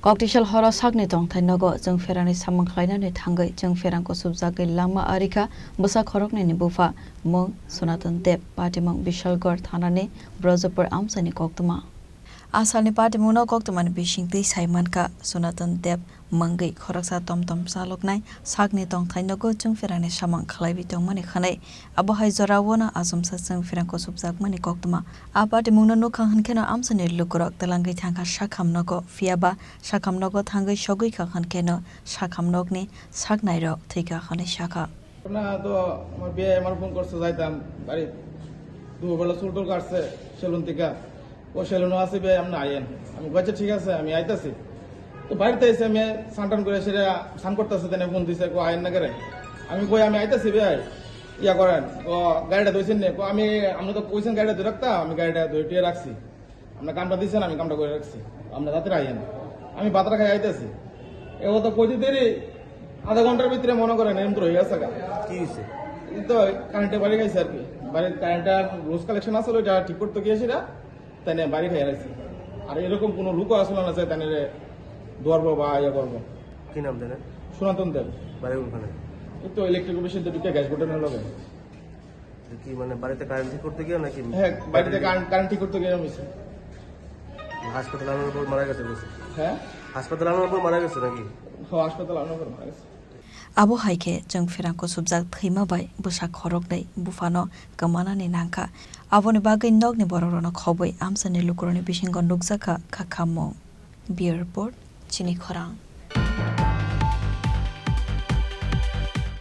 Cocktail hora sakni tong thai nogo jeng ferani samang khlaina ni thangai jeng ferang ko subjagai lama arika busa khorok ni bufa mong Sonatan Deb patimang Bishalgor thanani Brojapur amsani koktuma asal ni patimang no koktuma ni bishingti saimanka Sonatan Deb mangai khoraksa tomtom saloknai sakni tong thai nogo jeng ferani samang khlai bitong mani khanai abo hai jorawona asumsa jeng ferang ko subjak mani koktuma a patimang no khang hankena amsani lukurok talangai thangka shakham nogo fiaba shakham nogo thangai shogui khan keno shakham nogni saknai rok thika khane shakha না তো আমার বিয়ে আমার phone করছে যাইতাম বাড়ি দুবেলা চুলটুল কাটছে সেলুন থেকে ও সেলুনও আছে বিয়ে আপনি আইয়েন আমি বলছি ঠিক আছে আমি আইতাছি তো বাড়িতে এসে আমি স্নান করে সেটা স্নান করতেছে তেনে ফোন দিছে কো আইন না করে আমি কই আমি আইতাছি বিয়ে ইয়া করেন ও গাড়িটা ধুইছেন নে কো আমি আপনি তো কইছেন গাড়িটা ধুই রাখতা আমি গাড়িটা ধুইটিয়ে রাখছি আপনার কামটা দিছেন আমি কামটা করে রাখছি আপনার রাতে আইয়েন আমি বাতরা খাই আইতাছি এও তো কইতে দেরি আধা ঘন্টার ভিতরে মনে করেন এরকম হয়ে গেছে কি হয়েছে তো কারেন্টের বাড়ি খাইছে আর কি বাড়ির কারেন্টটা রোজ কালেকশন আসলে ওইটা ঠিক করতে গিয়েছি না তাই না বাড়ি খাই রাখছি আর এরকম কোনো লুকও আসলে না চাই তাই ধরবো বা ইয়ে করবো কি নাম জানেন সনাতন দেব বাড়ি ওখানে এই তো ইলেকট্রিক অফিসের দুটো গ্যাস বোর্ডের লগে কি মানে বাড়িতে কারেন্ট ঠিক করতে গিয়ে নাকি হ্যাঁ বাড়িতে কারেন্ট ঠিক করতে গিয়ে আমি হাসপাতাল আনার পর মারা গেছে বলছে হ্যাঁ হাসপাতাল আনার পর মারা গেছে নাকি হাসপাতাল আনার পর মারা গেছে abo haike jeng ferang ko subjak thima bai busa khorok dai bufano kamana ni nangka aboni bagai nog ni bororono khoboi amsani lukuroni bishingon nukjaka khakhammo beer report chini khorang